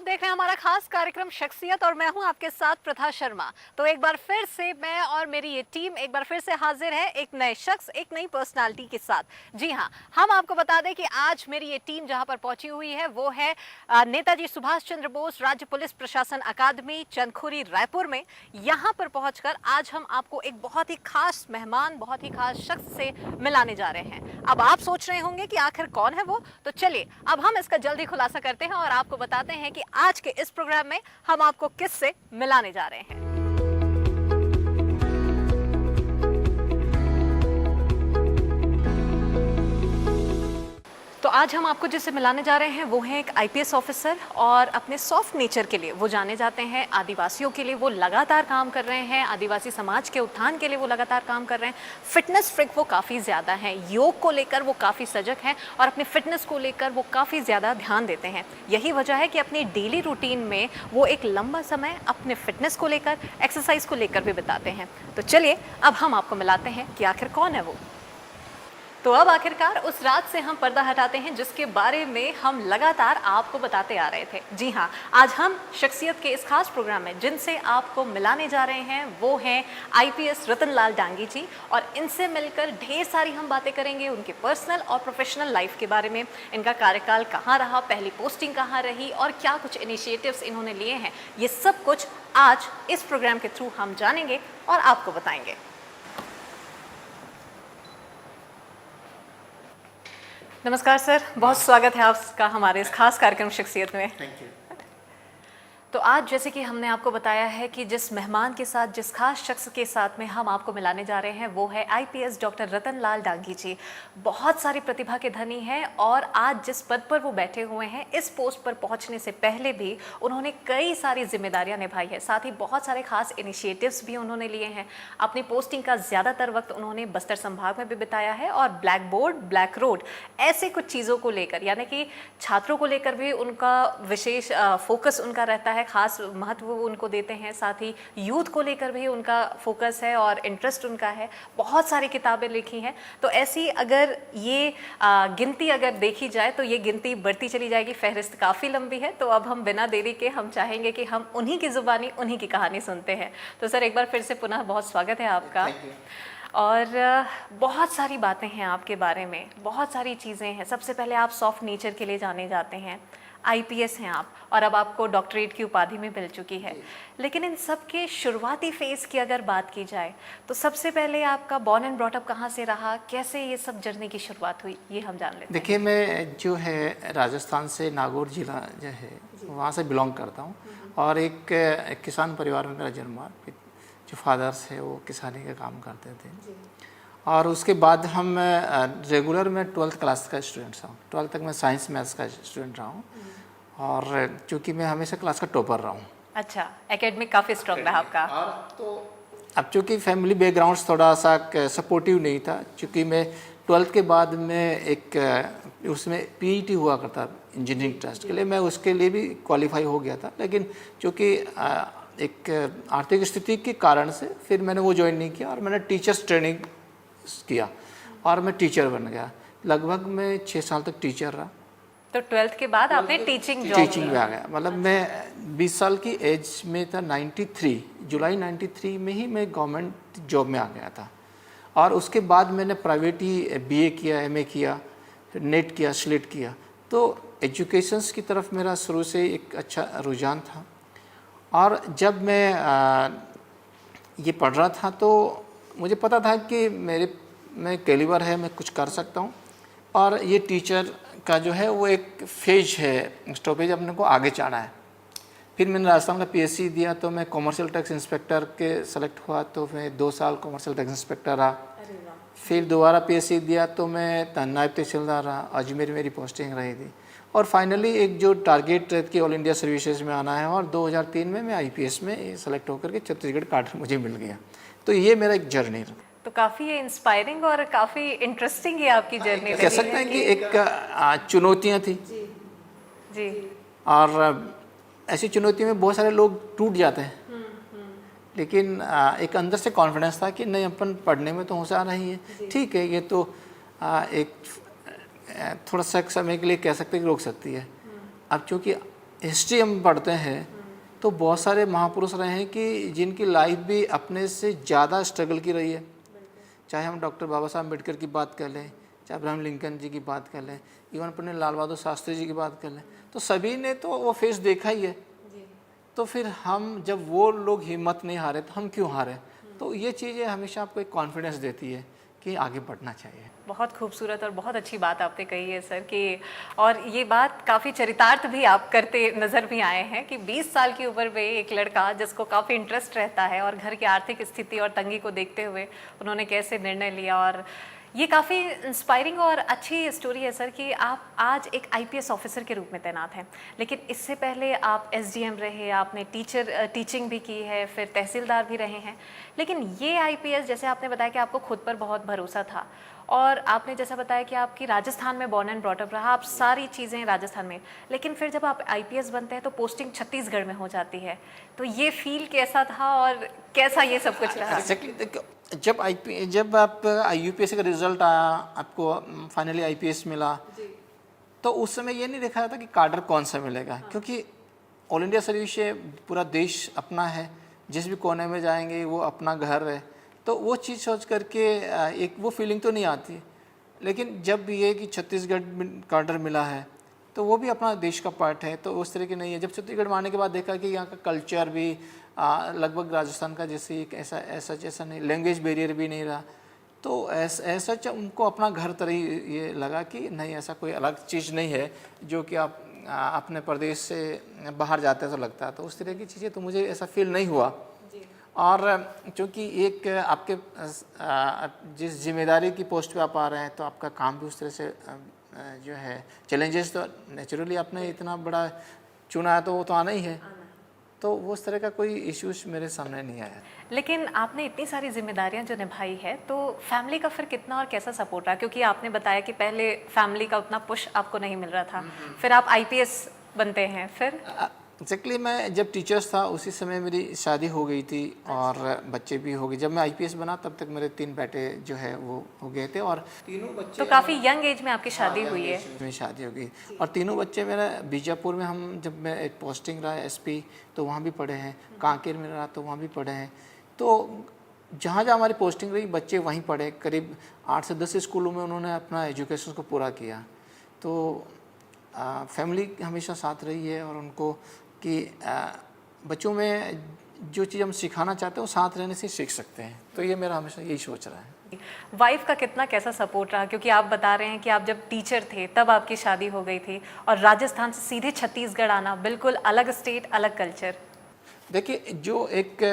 देख रहे हैं हमारा खास कार्यक्रम शख्सियत और मैं हूं आपके साथ प्रथा शर्मा। तो एक बार फिर से मैं और मेरी ये टीम एक बार फिर से हाजिर है एक नए शख्स, एक नई पर्सनालिटी के साथ। जी हां, हम आपको बता दें कि आज मेरी ये टीम जहां पर पहुंची हुई है वो है नेताजी सुभाष चंद्र बोस राज्य पुलिस प्रशासन अकादमी चंदखुरी रायपुर में। यहां पर पहुंचकर आज हम आपको एक बहुत ही खास मेहमान, बहुत ही खास शख्स से मिलाने जा रहे हैं। अब आप सोच रहे होंगे कि आखिर कौन है वो, तो चलिए अब हम इसका जल्दी खुलासा करते हैं और आपको बताते हैं कि आज के इस प्रोग्राम में हम आपको किससे मिलाने जा रहे हैं। तो आज हम आपको जिससे मिलाने जा रहे हैं वो है एक आईपीएस ऑफिसर और अपने सॉफ्ट नेचर के लिए वो जाने जाते हैं। आदिवासियों के लिए वो लगातार काम कर रहे हैं, आदिवासी समाज के उत्थान के लिए वो लगातार काम कर रहे हैं। फिटनेस फ्रिक वो काफ़ी ज़्यादा हैं, योग को लेकर वो काफ़ी सजग हैं और अपने फिटनेस को लेकर वो काफ़ी ज़्यादा ध्यान देते हैं। यही वजह है कि अपनी डेली रूटीन में वो एक लंबा समय अपने फिटनेस को लेकर, एक्सरसाइज को लेकर भी बिताते हैं। तो चलिए अब हम आपको मिलाते हैं कि आखिर कौन है वो। तो अब आखिरकार उस रात से हम पर्दा हटाते हैं जिसके बारे में हम लगातार आपको बताते आ रहे थे। जी हाँ, आज हम शख्सियत के इस खास प्रोग्राम में जिनसे आपको मिलाने जा रहे हैं वो हैं आईपीएस रतन लाल डांगी जी। और इनसे मिलकर ढेर सारी हम बातें करेंगे उनके पर्सनल और प्रोफेशनल लाइफ के बारे में। इनका कार्यकाल कहाँ रहा, पहली पोस्टिंग कहाँ रही और क्या कुछ इनिशिएटिव्स इन्होंने लिए हैं, ये सब कुछ आज इस प्रोग्राम के थ्रू हम जानेंगे और आपको बताएंगे। नमस्कार सर, बहुत स्वागत है आपका हमारे इस खास कार्यक्रम शख्सियत में। Thank you. तो आज जैसे कि हमने आपको बताया है कि जिस मेहमान के साथ, जिस खास शख्स के साथ में हम आपको मिलाने जा रहे हैं वो है आईपीएस डॉक्टर रतन लाल डांगी जी। बहुत सारी प्रतिभा के धनी हैं और आज जिस पद पर वो बैठे हुए हैं, इस पोस्ट पर पहुंचने से पहले भी उन्होंने कई सारी जिम्मेदारियां निभाई है। साथ ही बहुत सारे खास इनिशिएटिव्स भी उन्होंने लिए हैं। अपनी पोस्टिंग का ज़्यादातर वक्त उन्होंने बस्तर संभाग में भी बिताया है और ब्लैक बोर्ड, ब्लैक रोड ऐसे कुछ चीज़ों को लेकर, यानी कि छात्रों को लेकर भी उनका विशेष फोकस उनका रहता है, खास महत्व उनको देते हैं। साथ ही यूथ को लेकर भी उनका फोकस है और इंटरेस्ट उनका है। बहुत सारी किताबें लिखी हैं। तो ऐसी अगर ये गिनती अगर देखी जाए तो ये गिनती बढ़ती चली जाएगी, फहरिस्त काफ़ी लंबी है। तो अब हम बिना देरी के हम चाहेंगे कि हम उन्हीं की ज़ुबानी, उन्हीं की कहानी सुनते हैं। तो सर एक बार फिर से पुनः बहुत स्वागत है आपका। और बहुत सारी बातें हैं आपके बारे में, बहुत सारी चीज़ें हैं। सबसे पहले आप सॉफ्ट नेचर के लिए जाने जाते हैं, आईपीएस हैं आप और अब आपको डॉक्टरेट की उपाधि भी मिल चुकी है। लेकिन इन सब के शुरुआती फेज़ की अगर बात की जाए तो सबसे पहले आपका बॉर्न एंड ब्रॉट अप कहाँ से रहा, कैसे ये सब जर्नी की शुरुआत हुई, ये हम जान लेते हैं। देखिए, मैं जो है राजस्थान से नागौर जिला जो है वहाँ से बिलोंग करता हूँ और एक किसान परिवार में मेरा जन्म हुआ। जो फादर्स है वो किसानी का काम करते थे और उसके बाद हम रेगुलर में 12th क्लास का स्टूडेंट था। 12th तक मैं साइंस मैथ्स का स्टूडेंट रहा हूँ और चूँकि मैं हमेशा क्लास का टॉपर रहा हूँ। अच्छा, एकेडमिक काफ़ी स्ट्रॉन्ग रहा आपका। तो अब चूँकि फैमिली बैकग्राउंड थोड़ा सा सपोर्टिव नहीं था, चूँकि मैं 12th के बाद में एक उसमें पीईटी हुआ करता इंजीनियरिंग ट्रस्ट के लिए, मैं उसके लिए भी क्वालिफाई हो गया था। लेकिन चूँकि एक आर्थिक स्थिति के कारण से फिर मैंने वो ज्वाइन नहीं किया और मैंने टीचर्स ट्रेनिंग किया और मैं टीचर बन गया। लगभग मैं 6 साल तक टीचर रहा। तो 12th के बाद आपने टीचिंग में आ गया। मतलब मैं 20 साल की एज में था। 93 जुलाई 93 में ही मैं गवर्नमेंट जॉब में आ गया था और उसके बाद मैंने प्राइवेट ही बीए किया, एमए किया, नेट किया, स्लेट किया। तो एजुकेशंस की तरफ मेरा शुरू से एक अच्छा रुझान था और जब मैं ये पढ़ रहा था तो मुझे पता था कि मैं कैलिबर है, मैं कुछ कर सकता हूँ और ये टीचर का जो है वो एक फेज है, स्टॉपेज अपने को आगे चढ़ना है। फिर मैंने राजस्थान का पीएससी दिया तो मैं कॉमर्शियल टैक्स इंस्पेक्टर के सेलेक्ट हुआ, तो मैं 2 साल कॉमर्शियल टैक्स इंस्पेक्टर रहा। फिर दोबारा पीएससी दिया तो मैं नायब तहसीलदार रहा, अजमेर मेरी पोस्टिंग रही थी और फाइनली एक जो टारगेट की ऑल इंडिया सर्विसेज में आना है और 2003 में मैं आईपीएस में सेलेक्ट होकर के छत्तीसगढ़ काडर मुझे मिल गया। तो ये मेरा एक जर्नी रहा। तो काफ़ी इंस्पायरिंग और काफ़ी इंटरेस्टिंग है आपकी जर्नी। कह सकते हैं कि एक चुनौतियाँ थी जी और ऐसी चुनौतियों में बहुत सारे लोग टूट जाते हैं। लेकिन एक अंदर से कॉन्फिडेंस था कि नहीं, अपन पढ़ने में तो होशियार नहीं है, ठीक है, ये तो एक थोड़ा सा समय के लिए कह सकते हैं कि रोक सकती है। अब चूँकि हिस्ट्री हम पढ़ते हैं तो बहुत सारे महापुरुष रहे हैं कि जिनकी लाइफ भी अपने से ज़्यादा स्ट्रगल की रही है। चाहे हम डॉक्टर बाबा साहब अम्बेडकर की बात कर लें, चाहे अब्राहम लिंकन जी की बात कर लें, इवन अपने लाल बहादुर शास्त्री जी की बात कर लें, तो सभी ने तो वो फेस देखा ही है। तो फिर हम जब वो लोग हिम्मत नहीं हारे तो हम क्यों हारे? तो ये चीज़ें हमेशा आपको एक कॉन्फिडेंस देती है कि आगे बढ़ना चाहिए। बहुत खूबसूरत और बहुत अच्छी बात आपने कही है सर कि, और ये बात काफ़ी चरितार्थ भी आप करते नज़र भी आए हैं कि 20 साल की उम्र में एक लड़का जिसको काफ़ी इंटरेस्ट रहता है और घर की आर्थिक स्थिति और तंगी को देखते हुए उन्होंने कैसे निर्णय लिया, और ये काफ़ी इंस्पायरिंग और अच्छी स्टोरी है सर कि आप आज एक आईपीएस ऑफिसर के रूप में तैनात हैं, लेकिन इससे पहले आप एसडीएम रहे, आपने टीचिंग भी की है, फिर तहसीलदार भी रहे हैं। लेकिन ये आईपीएस, जैसे आपने बताया कि आपको खुद पर बहुत भरोसा था, और आपने जैसा बताया कि आपकी राजस्थान में बॉर्न एंड ब्रॉट अप रहा, आप सारी चीज़ें राजस्थान में, लेकिन फिर जब आप आईपीएस बनते हैं तो पोस्टिंग छत्तीसगढ़ में हो जाती है, तो ये फील कैसा था और कैसा ये सब कुछ रहा? जब आप यूपीएससी का रिजल्ट आया, आपको फाइनली आईपीएस मिला, तो उस समय ये नहीं देखा था कि काडर कौन सा मिलेगा, क्योंकि ऑल इंडिया सर्विस है, पूरा देश अपना है, जिस भी कोने में जाएंगे वो अपना घर है, तो वो चीज़ सोच करके एक वो फीलिंग तो नहीं आती। लेकिन जब ये कि छत्तीसगढ़ काडर मिला है तो वो भी अपना देश का पार्ट है, तो उस तरह की नहीं है। जब छत्तीसगढ़ में आने के बाद देखा कि यहाँ का कल्चर भी लगभग राजस्थान का जैसे एक ऐसा नहीं, लैंग्वेज बैरियर भी नहीं रहा, तो ऐसा उनको अपना घर तरह ही ये लगा कि नहीं, ऐसा कोई अलग चीज़ नहीं है जो कि आप अपने प्रदेश से बाहर जाते हैं तो लगता है। तो उस तरह की चीज़ें तो मुझे ऐसा फील नहीं हुआ। और क्योंकि एक आपके जिस जिम्मेदारी की पोस्ट पे आप आ रहे हैं तो आपका काम भी उस तरह से जो है, चैलेंजेस तो नेचुरली आपने इतना बड़ा चुना है तो वो तो आना ही है, तो वो उस तरह का कोई इश्यूज मेरे सामने नहीं आया। लेकिन आपने इतनी सारी जिम्मेदारियां जो निभाई है, तो फैमिली का फिर कितना और कैसा सपोर्ट रहा? क्योंकि आपने बताया कि पहले फैमिली का उतना पुश आपको नहीं मिल रहा था, फिर आप आईपीएस बनते हैं, फिर एक्जैक्टली मैं जब टीचर्स था उसी समय मेरी शादी हो गई थी और बच्चे भी हो गए। जब मैं आईपीएस बना तब तक मेरे 3 बेटे जो है वो हो गए थे, और तीनों बच्चे, तो काफ़ी यंग एज में आपकी शादी हुई है। मेरी शादी हो गई और तीनों बच्चे मेरा बीजापुर में, हम जब मैं एक पोस्टिंग रहा एसपी तो वहाँ भी पढ़े हैं, कांकेर में रहा तो वहाँ भी पढ़े हैं, तो जहाँ जहाँ हमारी पोस्टिंग रही बच्चे वहीं पढ़े। करीब 8 से 10 स्कूलों में उन्होंने अपना एजुकेशन को पूरा किया। तो फैमिली हमेशा साथ रही है, और उनको कि बच्चों में जो चीज़ हम सिखाना चाहते हैं वो साथ रहने से सीख सकते हैं, तो ये मेरा हमेशा यही सोच रहा है। वाइफ का कितना कैसा सपोर्ट रहा? क्योंकि आप बता रहे हैं कि आप जब टीचर थे तब आपकी शादी हो गई थी, और राजस्थान से सीधे छत्तीसगढ़ आना, बिल्कुल अलग स्टेट, अलग कल्चर। देखिए, जो एक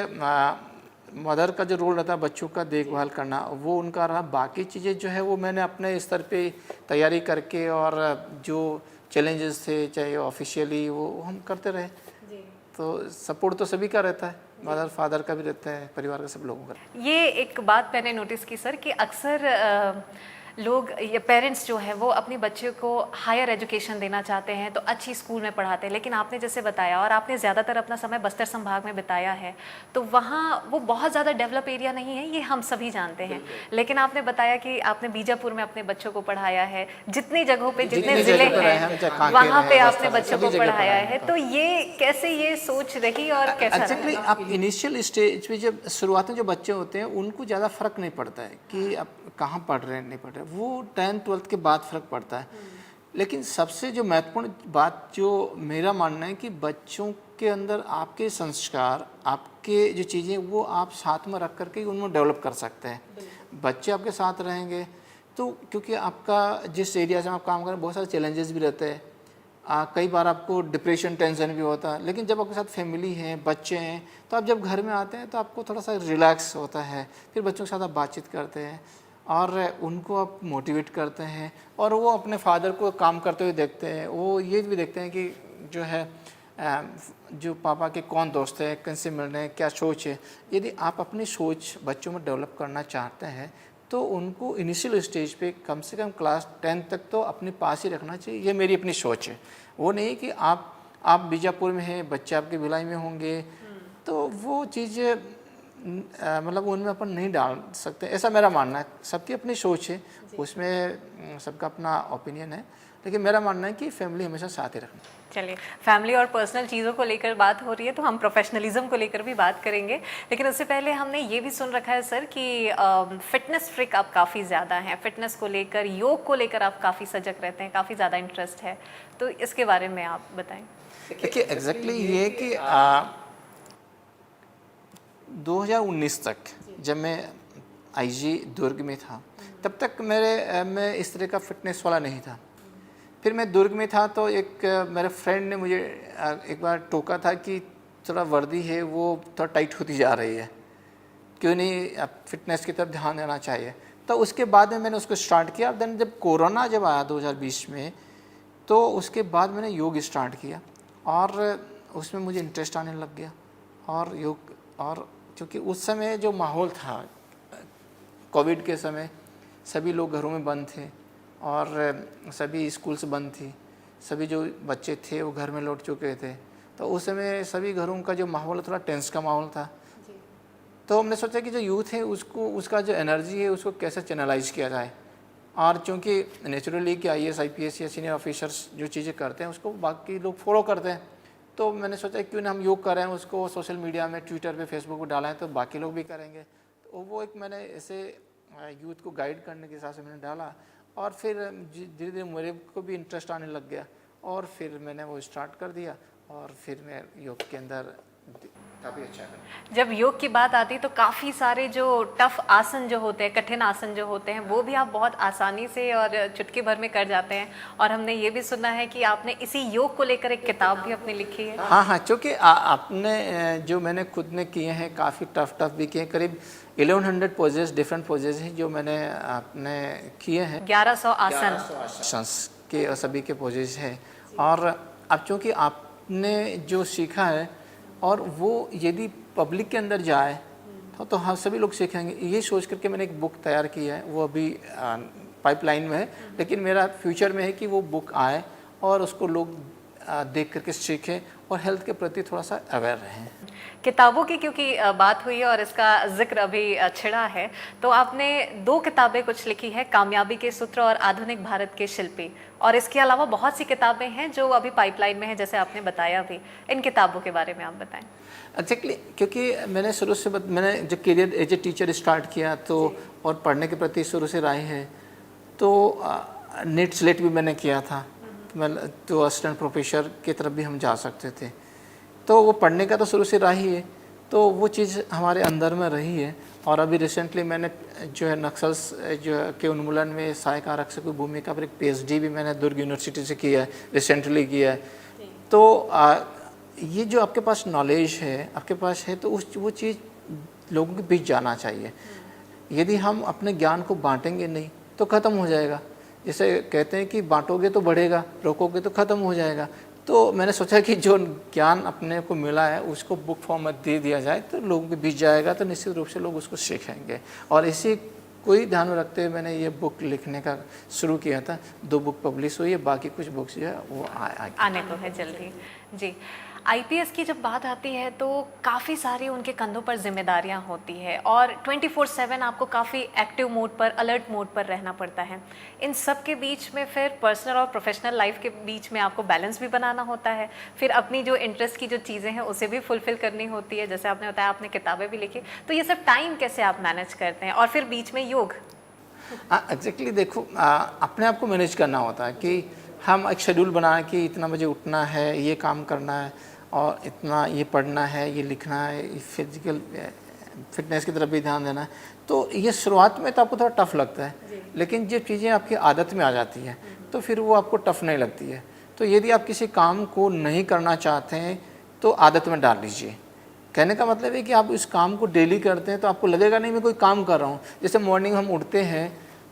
मदर का जो रोल रहता है बच्चों का देखभाल करना, वो उनका रहा। बाकी चीज़ें जो है वो मैंने अपने स्तर पे तैयारी करके, और जो चैलेंजेस थे चाहे ऑफिशियली वो हम करते रहे। तो सपोर्ट तो सभी का रहता है, मदर फादर का भी रहता है, परिवार का सब लोगों का। ये एक बात मैंने नोटिस की सर कि अक्सर लोग या पेरेंट्स जो है वो अपने बच्चे को हायर एजुकेशन देना चाहते हैं तो अच्छी स्कूल में पढ़ाते हैं, लेकिन आपने जैसे बताया, और आपने ज़्यादातर अपना समय बस्तर संभाग में बिताया है, तो वहाँ वो बहुत ज़्यादा डेवलप एरिया नहीं है, ये हम सभी जानते हैं। लेकिन आपने बताया कि आपने बीजापुर में अपने बच्चों को पढ़ाया है, जितनी जगहों पे, जितने ज़िले हैं वहाँ पे आपने बच्चों को पढ़ाया है, तो ये कैसे ये सोच रही और कैसा? एक्चुअली आप इनिशियल स्टेज पे जब शुरुआत में जो बच्चे होते हैं उनको ज़्यादा फ़र्क नहीं पड़ता है कि आप कहाँ पढ़ रहे हैं नहीं पढ़ रहे, वो 10th-12th के बाद फ़र्क पड़ता है। लेकिन सबसे जो महत्वपूर्ण बात जो मेरा मानना है कि बच्चों के अंदर आपके संस्कार, आपके जो चीज़ें वो आप साथ में रख करके उनको डेवलप कर सकते हैं। बच्चे आपके साथ रहेंगे तो, क्योंकि आपका जिस एरिया से आप काम कर रहे हैं बहुत सारे चैलेंजेस भी रहते हैं, कई बार आपको डिप्रेशन, टेंशन भी होता है, लेकिन जब आपके साथ फैमिली है, बच्चे हैं, तो आप जब घर में आते हैं तो आपको थोड़ा सा रिलैक्स होता है। फिर बच्चों के साथ आप बातचीत करते हैं और उनको आप मोटिवेट करते हैं, और वो अपने फादर को काम करते हुए देखते हैं। वो ये भी देखते हैं कि जो है जो पापा के कौन दोस्त है, किनसे मिल रहे हैं, क्या सोच है। यदि आप अपनी सोच बच्चों में डेवलप करना चाहते हैं तो उनको इनिशियल स्टेज पे कम से कम क्लास 10 तक तो अपने पास ही रखना चाहिए। ये मेरी अपनी सोच है। वो नहीं कि आप बीजापुर में हैं, बच्चे आपके भिलाई में होंगे, तो वो चीज़ मतलब उनमें अपन नहीं डाल सकते, ऐसा मेरा मानना है। सबकी अपनी सोच है, उसमें सबका अपना ओपिनियन है, लेकिन मेरा मानना है कि फैमिली हमेशा साथ ही रखना। चलिए, फैमिली और पर्सनल चीज़ों को लेकर बात हो रही है तो हम प्रोफेशनलिज्म को लेकर भी बात करेंगे, लेकिन उससे पहले हमने ये भी सुन रखा है सर कि फिटनेस फ्रिक आप काफ़ी ज़्यादा हैं, फिटनेस को लेकर, योग को लेकर आप काफ़ी सजग रहते हैं, काफ़ी ज़्यादा इंटरेस्ट है, तो इसके बारे में आप बताएं। देखिए एग्जैक्टली ये कि 2019 तक जब मैं आईजी दुर्ग में था, तब तक मैं इस तरह का फिटनेस वाला नहीं था। फिर मैं दुर्ग में था तो एक मेरे फ्रेंड ने मुझे एक बार टोका था कि थोड़ा वर्दी है वो थोड़ा टाइट होती जा रही है, क्यों नहीं अब फिटनेस की तरफ ध्यान देना चाहिए। तो उसके बाद में मैंने उसको स्टार्ट किया। देन जब कोरोना जब आया 2020 में, तो उसके बाद मैंने योग स्टार्ट किया और उसमें मुझे इंटरेस्ट आने लग गया। और योग, और क्योंकि उस समय जो माहौल था कोविड के समय, सभी लोग घरों में बंद थे और सभी स्कूल्स बंद थी, सभी जो बच्चे थे वो घर में लौट चुके थे, तो उस समय सभी घरों का जो माहौल थोड़ा टेंस का माहौल था। तो हमने सोचा कि जो यूथ है उसको, उसका जो एनर्जी है उसको कैसे चैनलाइज किया जाए। और चूँकि नेचुरली कि IAS IPS या सीनियर ऑफिसर्स जो चीज़ें करते हैं उसको बाकी लोग फॉलो करते हैं, तो मैंने सोचा क्यों ना हम योग करें, उसको सोशल मीडिया में, ट्विटर पे, फेसबुक पे डालें तो बाकी लोग भी करेंगे। तो वो एक मैंने ऐसे यूथ को गाइड करने के हिसाब से मैंने डाला और फिर धीरे धीरे मेरे को भी इंटरेस्ट आने लग गया और फिर मैंने वो स्टार्ट कर दिया और फिर मैं योग के अंदर काफ़ी अच्छा कर। जब योग की बात आती है तो काफ़ी सारे जो टफ आसन जो होते हैं, कठिन आसन जो होते हैं, वो भी आप बहुत आसानी से और चुटकी भर में कर जाते हैं। और हमने ये भी सुना है कि आपने इसी योग को लेकर एक किताब भी अपनी लिखी है। हाँ, चूँकि आपने जो मैंने खुद ने किए हैं काफ़ी टफ भी किए हैं, करीब 1100 पोजेज, डिफरेंट पोजेज हैं जो मैंने आपने किए हैं। 1100 आसन के सभी के पोजेज हैं। और अब चूँकि आपने जो सीखा है और वो यदि पब्लिक के अंदर जाए तो हम सभी लोग सीखेंगे, ये सोच करके मैंने एक बुक तैयार की है। वो अभी पाइपलाइन में है, लेकिन मेरा फ्यूचर में है कि वो बुक आए और उसको लोग देख करके सीखें और हेल्थ के प्रति थोड़ा सा अवेयर रहें। किताबों की क्योंकि बात हुई है और इसका जिक्र अभी छिड़ा है, तो आपने 2 किताबें कुछ लिखी है, कामयाबी के सूत्र और आधुनिक भारत के शिल्पी, और इसके अलावा बहुत सी किताबें हैं जो अभी पाइपलाइन में है, जैसे आपने बताया भी। इन किताबों के बारे में आप बताएं। एक्जैक्टली, क्योंकि मैंने शुरू से मैंने जब career as a teacher start किया तो और पढ़ने के प्रति शुरू से राय है, तो नेट स्लेट भी मैंने किया था, तो असिस्टेंट प्रोफेसर की तरफ भी हम जा सकते थे। तो वो पढ़ने का तो शुरू से रहा ही है, तो वो चीज़ हमारे अंदर में रही है। और अभी रिसेंटली मैंने जो है नक्सल्स जो के उन्मूलन में सहायक आरक्षक की भूमिका पर एक PhD भी मैंने दुर्ग यूनिवर्सिटी से किया है, रिसेंटली किया है। तो ये जो आपके पास नॉलेज है, आपके पास है, तो वो चीज़ लोगों के बीच जाना चाहिए। यदि हम अपने ज्ञान को बांटेंगे नहीं तो ख़त्म हो जाएगा। जैसे कहते हैं कि बांटोगे तो बढ़ेगा, रोकोगे तो ख़त्म हो जाएगा। तो मैंने सोचा कि जो ज्ञान अपने को मिला है उसको बुक फॉर्म में दे दिया जाए तो लोगों के बीच जाएगा, तो निश्चित रूप से लोग उसको सीखेंगे। और इसी कोई ध्यान में रखते हुए मैंने ये बुक लिखने का शुरू किया था। 2 बुक पब्लिश हुई है, बाकी कुछ बुक्स जो है वो आने को है जल्दी। जी, IPS की जब बात आती है तो काफ़ी सारी उनके कंधों पर जिम्मेदारियां होती है और 24/7 आपको काफ़ी एक्टिव मोड पर, अलर्ट मोड पर रहना पड़ता है। इन सब के बीच में फिर पर्सनल और प्रोफेशनल लाइफ के बीच में आपको बैलेंस भी बनाना होता है, फिर अपनी जो इंटरेस्ट की जो चीज़ें हैं उसे भी फुलफ़िल करनी होती है। जैसे आपने बताया आपने किताबें भी लिखी, तो ये सब टाइम कैसे आप मैनेज करते हैं? और फिर बीच में योग। एग्जैक्टली, देखो अपने आप को मैनेज करना होता है कि हम एक शेड्यूल बनाएं कि इतना बजे उठना है, ये काम करना है और इतना ये पढ़ना है, ये लिखना है, फिजिकल फिटनेस की तरफ भी ध्यान देना है। तो ये शुरुआत में तो आपको थोड़ा टफ लगता है, लेकिन जो चीज़ें आपकी आदत में आ जाती है तो फिर वो आपको टफ नहीं लगती है। तो यदि आप किसी काम को नहीं करना चाहते हैं तो आदत में डाल लीजिए। कहने का मतलब है कि आप इस काम को डेली करते हैं तो आपको लगेगा नहीं मैं कोई काम कर रहा हूँ। जैसे मॉर्निंग हम उठते हैं,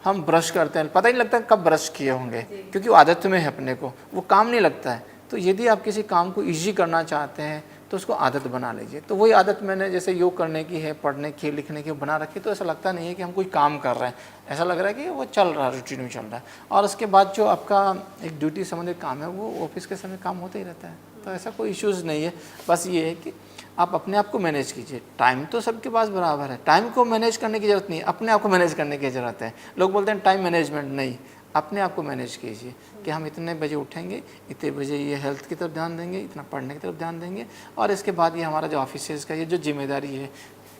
हम ब्रश करते हैं, पता ही नहीं लगता कब ब्रश किए होंगे, क्योंकि वो आदत में है अपने को, वो काम नहीं लगता है। तो यदि आप किसी काम को ईजी करना चाहते हैं तो उसको आदत बना लीजिए। तो वही आदत मैंने जैसे योग करने की है, पढ़ने की, लिखने की बना रखी, तो ऐसा लगता नहीं है कि हम कोई काम कर रहे हैं, ऐसा लग रहा है कि वो चल रहा है, रूटीन में चल रहा है। और उसके बाद जो आपका एक ड्यूटी संबंधित काम है वो ऑफिस के समय काम होता ही रहता है, तो ऐसा कोई इश्यूज़ नहीं है। बस ये है कि आप अपने आप को मैनेज कीजिए। टाइम तो सबके पास बराबर है, टाइम को मैनेज करने की ज़रूरत नहीं है, अपने आप को मैनेज करने की ज़रूरत है। लोग बोलते हैं टाइम मैनेजमेंट, नहीं, अपने आप को मैनेज कीजिए कि हम इतने बजे उठेंगे, इतने बजे ये हेल्थ की तरफ ध्यान देंगे, इतना पढ़ने की तरफ ध्यान देंगे, और इसके बाद ये हमारा जो ऑफिस का ये जो जिम्मेदारी है,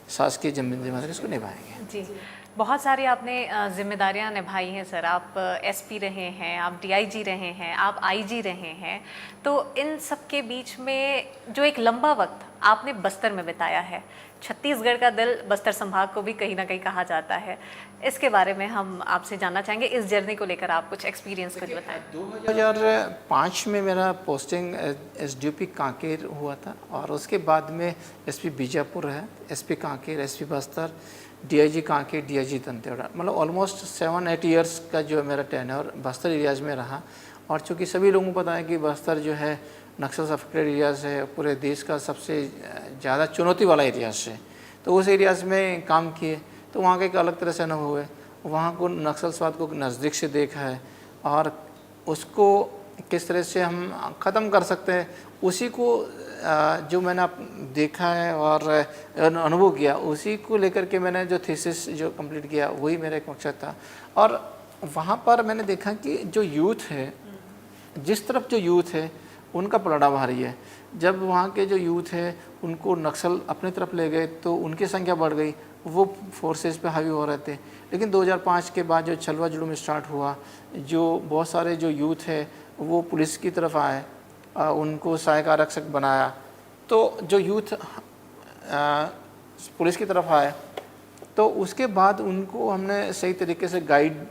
शासकीय जिम्मेदारी, इसको निभाएंगे। जी, बहुत सारी आपने जिम्मेदारियां निभाई हैं सर। आप एसपी रहे हैं, आप डीआईजी रहे हैं, आप आईजी रहे हैं, तो इन सब के बीच में जो एक लंबा वक्त आपने बस्तर में बिताया है, छत्तीसगढ़ का दिल बस्तर संभाग को भी कहीं ना कहीं कहा जाता है, इसके बारे में हम आपसे जानना चाहेंगे। इस जर्नी को लेकर आप कुछ एक्सपीरियंस कुछ बताएं। 2005 में मेरा पोस्टिंग एसडीओपी कांकेर हुआ था, और उसके बाद में एसपी बीजापुर है, SP Kanker, SP Bastar, DIG Kanker, DIG Dantewada, मतलब ऑलमोस्ट 7-8 इयर्स का जो मेरा टेन्योर बस्तर एरियाज़ में रहा। और चूँकि सभी लोगों को पता है कि बस्तर जो है नक्सल अफेक्टेड एरियाज़ है, पूरे देश का सबसे ज़्यादा चुनौती वाला एरियाज़ है, तो उस एरियाज़ में काम किए, तो वहाँ का एक अलग तरह से अनुभव है। वहाँ को नक्सलवाद को नज़दीक से देखा है, और उसको किस तरह से हम ख़त्म कर सकते हैं, उसी को जो मैंने देखा है और अनुभव किया, उसी को लेकर के मैंने जो थीसिस जो कंप्लीट किया, वही मेरा एक मकसद था। और वहाँ पर मैंने देखा कि जो यूथ है, जिस तरफ जो यूथ है उनका पलड़ा भारी है। जब वहाँ के जो यूथ है उनको नक्सल अपने तरफ ले गए तो उनकी संख्या बढ़ गई, वो फोर्सेस पे हावी हो रहे थे। लेकिन 2005 के बाद जो छलवा जुलूम स्टार्ट हुआ, जो बहुत सारे जो यूथ है वो पुलिस की तरफ आए, उनको सहायक आरक्षक बनाया, तो जो यूथ पुलिस की तरफ आए, तो उसके बाद उनको हमने सही तरीके से गाइड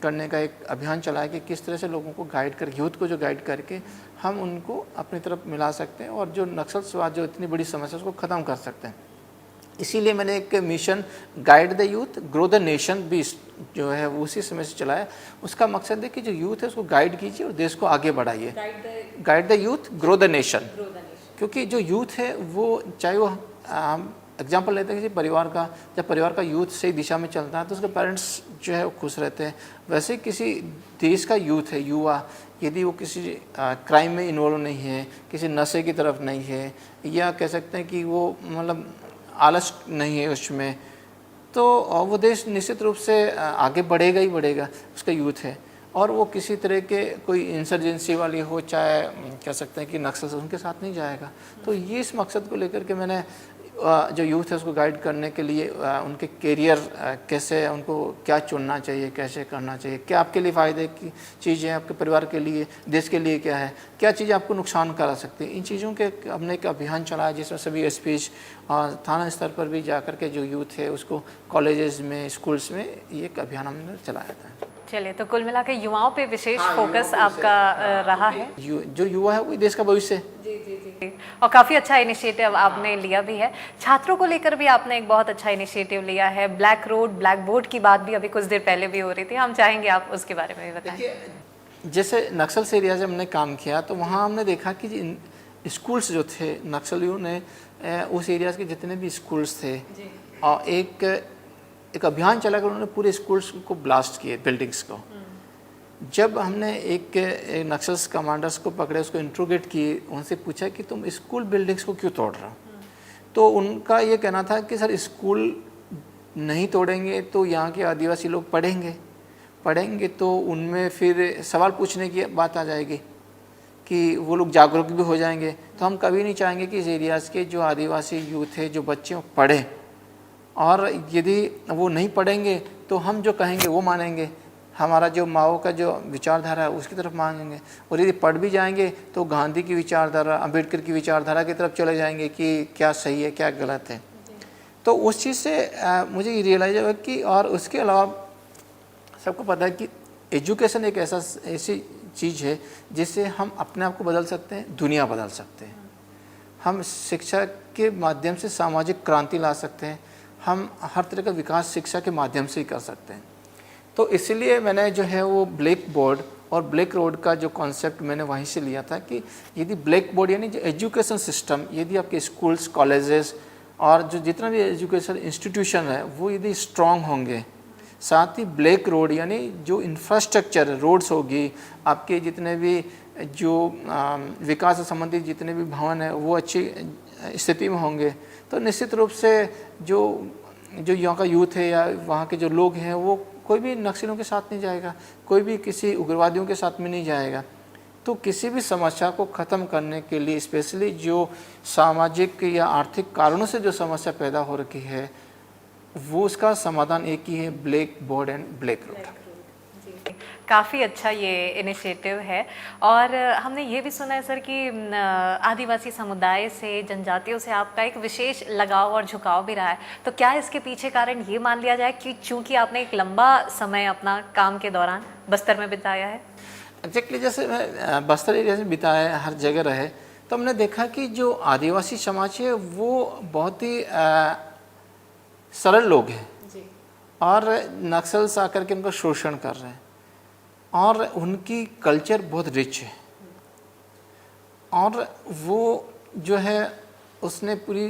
करने का एक अभियान चलाया कि किस तरह से लोगों को गाइड कर, यूथ को जो गाइड करके हम उनको अपनी तरफ मिला सकते हैं, और जो नक्सलवाद जो इतनी बड़ी समस्या उसको ख़त्म कर सकते हैं। इसीलिए मैंने एक mission guide the youth grow the nation भी जो है वो उसी समय से चलाया। उसका मकसद है कि जो यूथ है उसको गाइड कीजिए और देश को आगे बढ़ाइए। Guide the youth grow the nation, क्योंकि जो यूथ है वो, चाहे वो हम एग्जाम्पल लेते हैं किसी परिवार का, जब परिवार का यूथ सही दिशा में चलता है तो उसके पेरेंट्स जो है वो खुश रहते हैं। वैसे किसी देश का यूथ है, युवा, यदि वो किसी क्राइम में इन्वॉल्व नहीं है, किसी नशे की तरफ नहीं है, या कह सकते हैं कि वो मतलब आलस नहीं है उसमें, तो वो देश निश्चित रूप से आगे बढ़ेगा ही बढ़ेगा, उसका यूथ है। और वो किसी तरह के कोई इंसर्जेंसी वाली हो, चाहे कह सकते हैं कि नक्सल उनके साथ नहीं जाएगा। तो ये इस मकसद को लेकर के मैंने जो यूथ है उसको गाइड करने के लिए उनके करियर कैसे, उनको क्या चुनना चाहिए, कैसे करना चाहिए, क्या आपके लिए फ़ायदे की चीज़ें, आपके परिवार के लिए, देश के लिए क्या है, क्या चीज़ें आपको नुकसान करा सकती हैं, इन चीज़ों के हमने एक अभियान चलाया जिसमें सभी एसपीज थाना स्तर पर भी जा कर के जो यूथ है उसको कॉलेजेस में, स्कूल्स में ये एक अभियान हमने चलाया था। चलिए, तो कुल मिला के युवाओं पे विशेष फोकस आपका रहा है। जो युवा है वही देश का भविष्य है। जी जी जी, और काफ़ी अच्छा इनिशिएटिव आपने लिया भी है। छात्रों को लेकर भी आपने एक बहुत अच्छा इनिशिएटिव लिया है। ब्लैक रोड, ब्लैक बोर्ड की बात भी अभी कुछ देर पहले भी हो रही थी, हम चाहेंगे आप उसके बारे में भी बताएं। जैसे नक्सल से एरिया से हमने काम किया तो वहाँ हमने देखा कि स्कूल्स जो थे, नक्सलियों ने उस एरियाज़ के जितने भी स्कूल्स थे, और एक अभियान चला कर उन्होंने पूरे स्कूल्स को ब्लास्ट किए, बिल्डिंग्स को। जब हमने एक नक्सल्स कमांडर्स को पकड़े, उसको इंट्रोगेट किए, उनसे पूछा कि तुम स्कूल बिल्डिंग्स को क्यों तोड़ रहे हो, तो उनका ये कहना था कि सर स्कूल नहीं तोड़ेंगे तो यहाँ के आदिवासी लोग पढ़ेंगे तो उनमें फिर सवाल पूछने की बात आ जाएगी कि वो लोग जागरूक भी हो जाएंगे। तो हम कभी नहीं चाहेंगे कि इस एरियाज़ के जो आदिवासी यूथ है, जो बच्चे पढ़ें, और यदि वो नहीं पढ़ेंगे तो हम जो कहेंगे वो मानेंगे, हमारा जो माओ का जो विचारधारा है उसकी तरफ मांगेंगे, और यदि पढ़ भी जाएंगे तो गांधी की विचारधारा, अंबेडकर की विचारधारा की तरफ चले जाएंगे कि क्या सही है क्या गलत है। तो उस चीज़ से मुझे ये रियलाइज हुआ कि, और उसके अलावा सबको पता है कि एजुकेशन एक ऐसी चीज़ है जिससे हम अपने आप को बदल सकते हैं, दुनिया बदल सकते हैं। हम शिक्षा के माध्यम से सामाजिक क्रांति ला सकते हैं, हम हर तरह का विकास शिक्षा के माध्यम से ही कर सकते हैं। तो इसलिए मैंने जो है वो ब्लैक बोर्ड और ब्लैक रोड का जो कॉन्सेप्ट मैंने वहीं से लिया था कि यदि ब्लैक बोर्ड यानी जो एजुकेशन सिस्टम, यदि आपके स्कूल्स, कॉलेजेस और जो जितना भी एजुकेशन इंस्टीट्यूशन है वो यदि स्ट्रॉन्ग होंगे, साथ ही ब्लैक रोड यानी जो इंफ्रास्ट्रक्चर रोड्स होगी, आपके जितने भी जो विकास से संबंधित जितने भी भवन है वो अच्छी स्थिति में होंगे, तो निश्चित रूप से जो यहाँ का यूथ है या वहाँ के जो लोग हैं वो कोई भी नक्सलियों के साथ नहीं जाएगा, कोई भी किसी उग्रवादियों के साथ में नहीं जाएगा। तो किसी भी समस्या को ख़त्म करने के लिए, स्पेशली जो सामाजिक या आर्थिक कारणों से जो समस्या पैदा हो रखी है, वो उसका समाधान एक ही है, blackboard and black root. काफ़ी अच्छा ये इनिशिएटिव है। और हमने ये भी सुना है सर कि आदिवासी समुदाय से, जनजातियों से आपका एक विशेष लगाव और झुकाव भी रहा है। तो क्या इसके पीछे कारण ये मान लिया जाए कि चूंकि आपने एक लंबा समय अपना काम के दौरान बस्तर में बिताया है? एग्जैक्टली, जैसे मैं बस्तर एरिया में बिताया, हर जगह रहे, तो हमने देखा कि जो आदिवासी समाज है वो बहुत ही सरल लोग हैं और नक्सल्स आकर के उनका शोषण कर रहे हैं, और उनकी कल्चर बहुत रिच है, और वो जो है उसने पूरी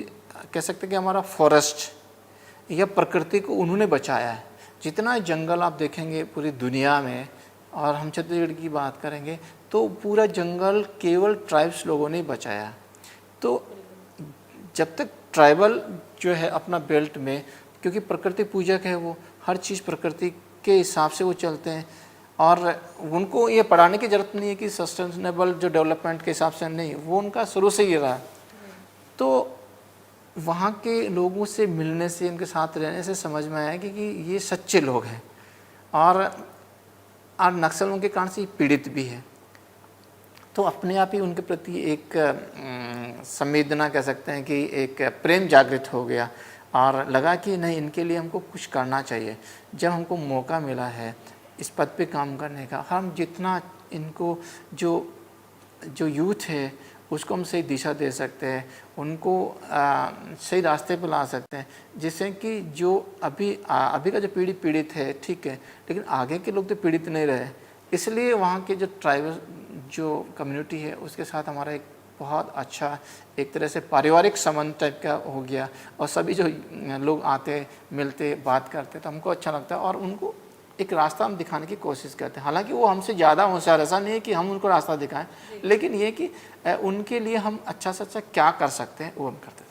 कह सकते हैं कि हमारा फॉरेस्ट या प्रकृति को उन्होंने बचाया है। जितना जंगल आप देखेंगे पूरी दुनिया में, और हम छत्तीसगढ़ की बात करेंगे तो पूरा जंगल केवल ट्राइब्स लोगों ने बचाया। तो जब तक ट्राइबल जो है अपना बेल्ट में, क्योंकि प्रकृति पूजक है, वो हर चीज़ प्रकृति के हिसाब से वो चलते हैं, और उनको ये पढ़ाने की ज़रूरत नहीं है कि सस्टेनेबल जो डेवलपमेंट के हिसाब से, नहीं, वो उनका शुरू से ही रहा। तो वहाँ के लोगों से मिलने से, इनके साथ रहने से समझ में आया कि ये सच्चे लोग हैं, और नक्सलों के कारण से पीड़ित भी है। तो अपने आप ही उनके प्रति एक संवेदना कह सकते हैं कि एक प्रेम जागृत हो गया, और लगा कि नहीं, इनके लिए हमको कुछ करना चाहिए। जब हमको मौका मिला है इस पद पे काम करने का, हम जितना इनको जो यूथ है उसको हम सही दिशा दे सकते हैं, उनको सही रास्ते पर ला सकते हैं, जिससे कि जो अभी का जो पीढ़ी पीड़ित है, ठीक है, लेकिन आगे के लोग तो पीड़ित नहीं रहे। इसलिए वहाँ के जो ट्राइबल जो कम्युनिटी है उसके साथ हमारा एक बहुत अच्छा एक तरह से पारिवारिक संबंध टाइप का हो गया, और सभी जो लोग आते, मिलते, बात करते, तो हमको अच्छा लगता है, और उनको एक रास्ता हम दिखाने की कोशिश करते हैं। हालांकि वो हमसे ज़्यादा होशियार, ऐसा नहीं है कि हम उनको रास्ता दिखाएं, लेकिन ये कि उनके लिए हम अच्छा से अच्छा क्या कर सकते हैं वो हम करते थे।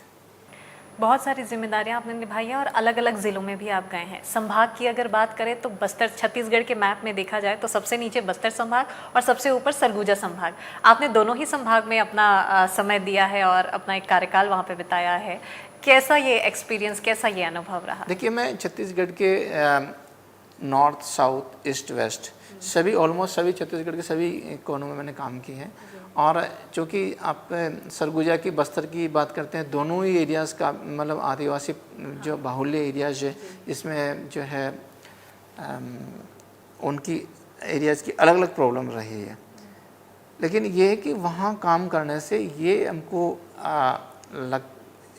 बहुत सारी जिम्मेदारियां आपने निभाई हैं और अलग अलग ज़िलों में भी आप गए हैं। संभाग की अगर बात करें तो बस्तर, छत्तीसगढ़ के मैप में देखा जाए तो सबसे नीचे बस्तर संभाग और सबसे ऊपर सरगुजा संभाग। आपने दोनों ही संभाग में अपना समय दिया है और अपना एक कार्यकाल वहाँ पे बिताया है। कैसा ये एक्सपीरियंस, कैसा ये अनुभव रहा? देखिए, मैं छत्तीसगढ़ के नॉर्थ, साउथ, ईस्ट, वेस्ट सभी, ऑलमोस्ट सभी छत्तीसगढ़ के सभी कोनों में मैंने काम किए हैं। और चूँकि आप सरगुजा की, बस्तर की बात करते हैं, दोनों ही एरियाज़ का मतलब आदिवासी जो बाहुल्य एरियाज़ है, इसमें जो है उनकी एरियाज़ की अलग अलग प्रॉब्लम रही है। लेकिन ये है कि वहाँ काम करने से ये हमको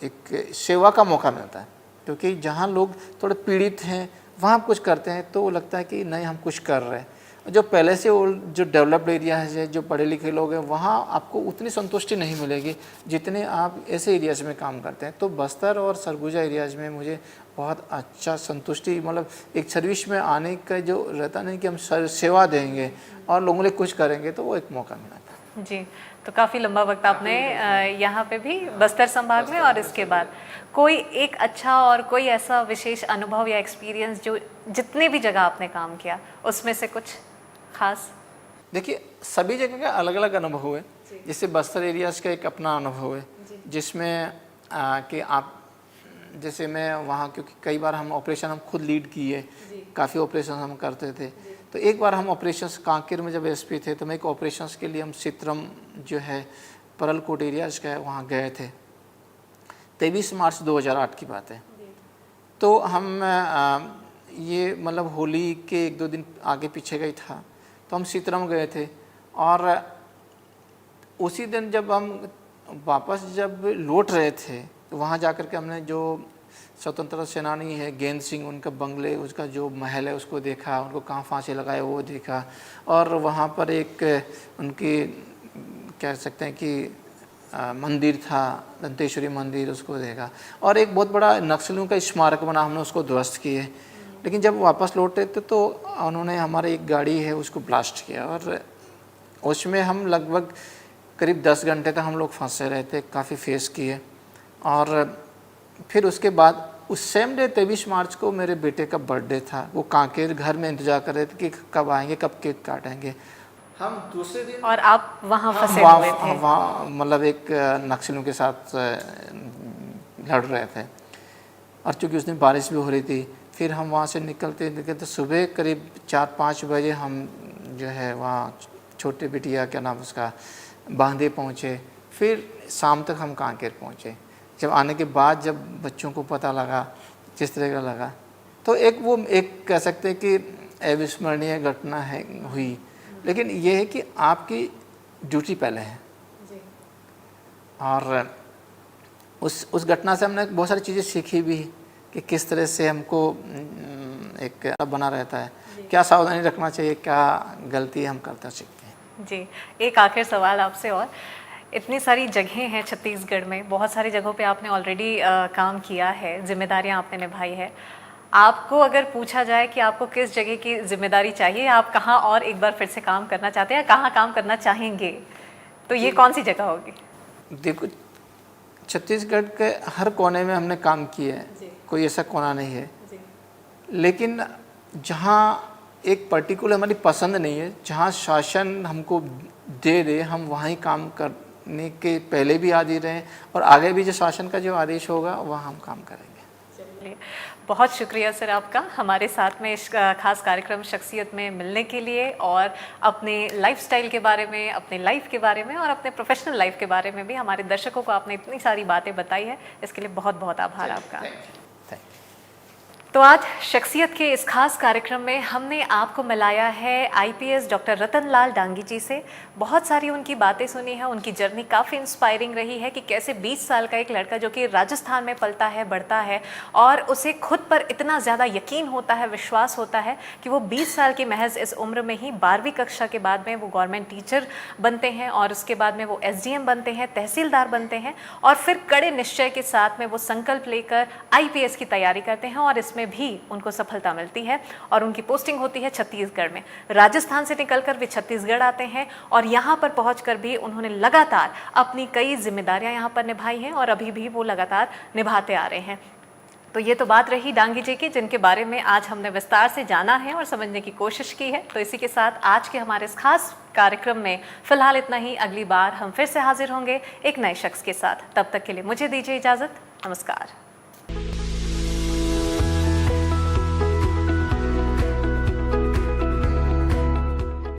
एक सेवा का मौका मिलता है, क्योंकि जहाँ लोग थोड़े पीड़ित हैं वहाँ आप कुछ करते हैं तो लगता है कि नहीं, हम कुछ कर रहे हैं। जो पहले से वो जो डेवलप्ड एरिया है, जो पढ़े लिखे लोग हैं, वहाँ आपको उतनी संतुष्टि नहीं मिलेगी जितने आप ऐसे एरियाज़ में काम करते हैं। तो बस्तर और सरगुजा एरियाज़ में मुझे बहुत अच्छा संतुष्टि, मतलब एक सर्विस में आने का जो रहता नहीं कि हम सेवा देंगे और लोगों के लिए कुछ करेंगे, तो वो एक मौका मिला था। जी, तो काफ़ी लंबा वक्त आपने यहाँ पे भी बस्तर संभाग में, और इसके बाद कोई एक अच्छा और कोई ऐसा विशेष अनुभव या एक्सपीरियंस जो जितने भी जगह आपने काम किया उसमें से कुछ खास? देखिए, सभी जगह का अलग अलग अनुभव हुए। जैसे बस्तर एरियाज़ का एक अपना अनुभव है, जिसमें कि आप, जैसे मैं वहाँ, क्योंकि कई बार हम ऑपरेशन हम खुद लीड किए, काफ़ी ऑपरेशन हम करते थे। तो एक बार हम ऑपरेशंस कांकेर में जब एसपी थे, तो मैं एक ऑपरेशंस के लिए हम चित्रम जो है परलकोट एरियाज़ का है, वहाँ गए थे। 23 मार्च 2008 की बात है। तो हम ये मतलब होली के 1-2 दिन आगे पीछे गई था, तो हम चित्रम गए थे। और उसी दिन जब हम वापस जब लौट रहे थे, तो वहाँ जाकर के हमने जो स्वतंत्रता सेनानी है गेंद सिंह, उनका बंगले, उसका जो महल है उसको देखा, उनको कहाँ फांसी लगाए वो देखा, और वहाँ पर एक उनकी कह सकते हैं कि मंदिर था, दंतेश्वरी मंदिर, उसको देखा। और एक बहुत बड़ा नक्सलियों का स्मारक बना, हमने उसको ध्वस्त किए। लेकिन जब वापस लौटे थे तो उन्होंने हमारी एक गाड़ी है उसको ब्लास्ट किया, और उसमें हम लगभग करीब 10 घंटे तक हम लोग फंसे रहे थे, काफ़ी फेस किए। और फिर उसके बाद उस सेम डे 23 मार्च को मेरे बेटे का बर्थडे था। वो कांकेर घर में इंतज़ार कर रहे थे कि कब आएंगे, कब केक काटेंगे। हम दूसरे दिन और आप वहाँ फंसे वहाँ हुए थे। वहाँ मतलब एक नक्सलियों के साथ लड़ रहे थे, और चूँकि उस दिन बारिश भी हो रही थी। फिर हम वहाँ से निकलते सुबह करीब 4-5 बजे हम जो है वहाँ छोटे बिटिया क्या नाम उसका बांदे पहुँचे। फिर शाम तक हम कांकेर पहुँचे। जब आने के बाद जब बच्चों को पता लगा जिस तरह का लगा, तो एक कह सकते हैं कि अविस्मरणीय घटना है हुई। लेकिन ये है कि आपकी ड्यूटी पहले है जी। और उस घटना से हमने बहुत सारी चीज़ें सीखी भी कि किस तरह से हमको एक बना रहता है, क्या सावधानी रखना चाहिए, क्या गलती हम करते सीखते हैं। जी, एक आखिर सवाल आपसे और, इतनी सारी जगहें हैं छत्तीसगढ़ में, बहुत सारी जगहों पे आपने ऑलरेडी काम किया है, जिम्मेदारियां आपने निभाई है। आपको अगर पूछा जाए कि आपको किस जगह की जिम्मेदारी चाहिए, आप कहाँ और एक बार फिर से काम करना चाहते हैं, कहाँ काम करना चाहेंगे, तो ये कौन सी जगह होगी? देखो, छत्तीसगढ़ के हर कोने में हमने काम किया है, कोई ऐसा कोना नहीं है। लेकिन जहाँ एक पर्टिकुलर हमारी पसंद नहीं है, जहाँ शासन हमको दे हम वहाँ ही काम करने के पहले भी आदि रहे, और आगे भी जो शासन का जो आदेश होगा वहाँ हम काम करेंगे। चलिए, बहुत शुक्रिया सर आपका हमारे साथ में इस खास कार्यक्रम शख्सियत में मिलने के लिए, और अपने लाइफस्टाइल के बारे में, अपने लाइफ के बारे में और अपने प्रोफेशनल लाइफ के बारे में भी हमारे दर्शकों को आपने इतनी सारी बातें बताई है, इसके लिए बहुत बहुत आभार आपका। तो आज शख्सियत के इस खास कार्यक्रम में हमने आपको मिलाया है आईपीएस डॉक्टर रतन लाल डांगी जी से। बहुत सारी उनकी बातें सुनी है, उनकी जर्नी काफ़ी इंस्पायरिंग रही है कि कैसे 20 साल का एक लड़का जो कि राजस्थान में पलता है, बढ़ता है, और उसे खुद पर इतना ज़्यादा यकीन होता है, विश्वास होता है कि वो 20 साल की महज इस उम्र में ही 12वीं कक्षा के बाद में वो गवर्नमेंट टीचर बनते हैं, और उसके बाद में वो एसडीएम बनते हैं, तहसीलदार बनते हैं, और फिर कड़े निश्चय के साथ में वो संकल्प लेकर आईपीएस की तैयारी करते हैं, और इसमें भी उनको सफलता मिलती है। और उनकी पोस्टिंग होती है छत्तीसगढ़ में। राजस्थान से निकलकर वे छत्तीसगढ़ आते हैं, और यहाँ पर पहुंचकर भी उन्होंने लगातार अपनी कई जिम्मेदारियां यहाँ पर निभाई हैं, और अभी भी वो लगातार निभाते आ रहे हैं। तो ये तो बात रही डांगी जी की, जिनके बारे में आज हमने विस्तार से जाना है और समझने की कोशिश की है। तो इसी के साथ आज के हमारे इस खास कार्यक्रम में फिलहाल इतना ही। अगली बार हम फिर से हाजिर होंगे एक नए शख्स के साथ। तब तक के लिए मुझे दीजिए इजाज़त। नमस्कार।